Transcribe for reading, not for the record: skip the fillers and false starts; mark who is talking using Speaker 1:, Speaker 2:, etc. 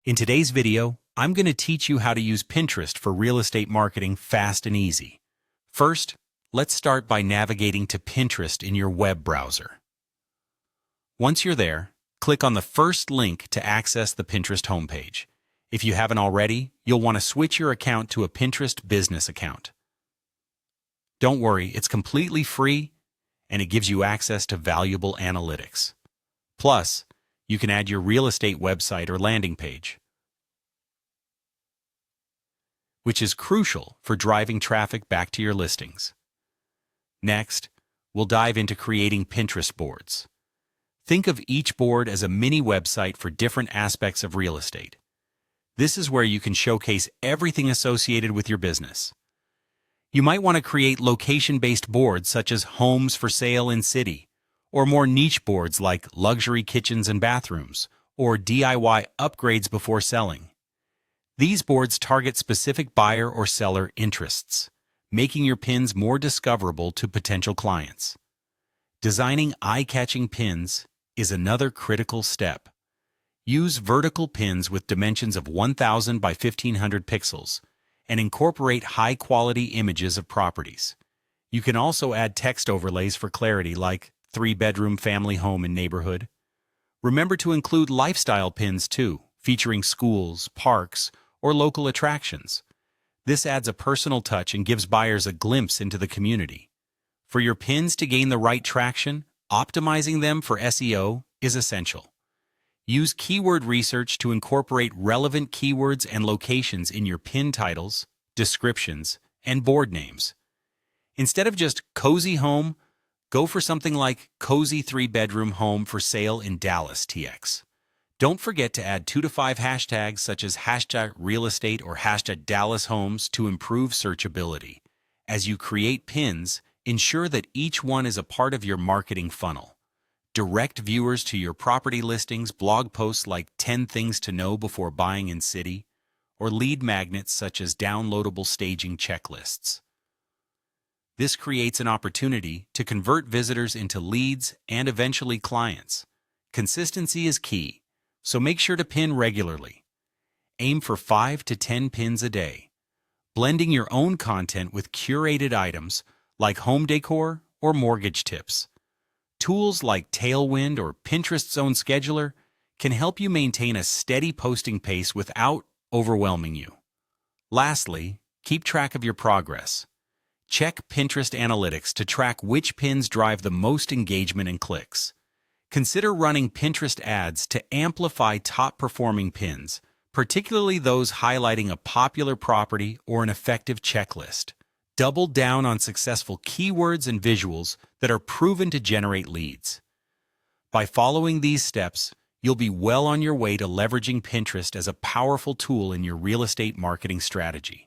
Speaker 1: In today's video, I'm going to teach you how to use Pinterest for real estate marketing fast and easy. First, let's start by navigating to Pinterest in your web browser. Once you're there, click on the first link to access the Pinterest homepage. If you haven't already, you'll want to switch your account to a Pinterest business account. Don't worry, it's completely free and it gives you access to valuable analytics. Plus, you can add your real estate website or landing page, which is crucial for driving traffic back to your listings. Next, we'll dive into creating Pinterest boards. Think of each board as a mini website for different aspects of real estate. This is where you can showcase everything associated with your business. You might want to create location-based boards such as homes for sale in city, or more niche boards like luxury kitchens and bathrooms, or DIY upgrades before selling. These boards target specific buyer or seller interests, making your pins more discoverable to potential clients. Designing eye-catching pins is another critical step. Use vertical pins with dimensions of 1000 by 1500 pixels and incorporate high-quality images of properties. You can also add text overlays for clarity like 3-bedroom family home and neighborhood. Remember to include lifestyle pins too, featuring schools, parks, or local attractions. This adds a personal touch and gives buyers a glimpse into the community. For your pins to gain the right traction, optimizing them for SEO is essential. Use keyword research to incorporate relevant keywords and locations in your pin titles, descriptions, and board names. Instead of just cozy home, go for something like cozy 3-bedroom home for sale in Dallas TX. Don't forget to add 2 to 5 hashtags such as hashtag real estate or hashtag Dallas homes to improve searchability. As you create pins, ensure that each one is a part of your marketing funnel. Direct viewers to your property listings, blog posts like 10 things to know before buying in city, or lead magnets such as downloadable staging checklists. This creates an opportunity to convert visitors into leads and eventually clients. Consistency is key, so make sure to pin regularly. Aim for 5 to 10 pins a day, blending your own content with curated items like home decor or mortgage tips. Tools like Tailwind or Pinterest's own scheduler can help you maintain a steady posting pace without overwhelming you. Lastly, keep track of your progress. Check Pinterest analytics to track which pins drive the most engagement and clicks. Consider running Pinterest ads to amplify top-performing pins, particularly those highlighting a popular property or an effective checklist. Double down on successful keywords and visuals that are proven to generate leads. By following these steps, you'll be well on your way to leveraging Pinterest as a powerful tool in your real estate marketing strategy.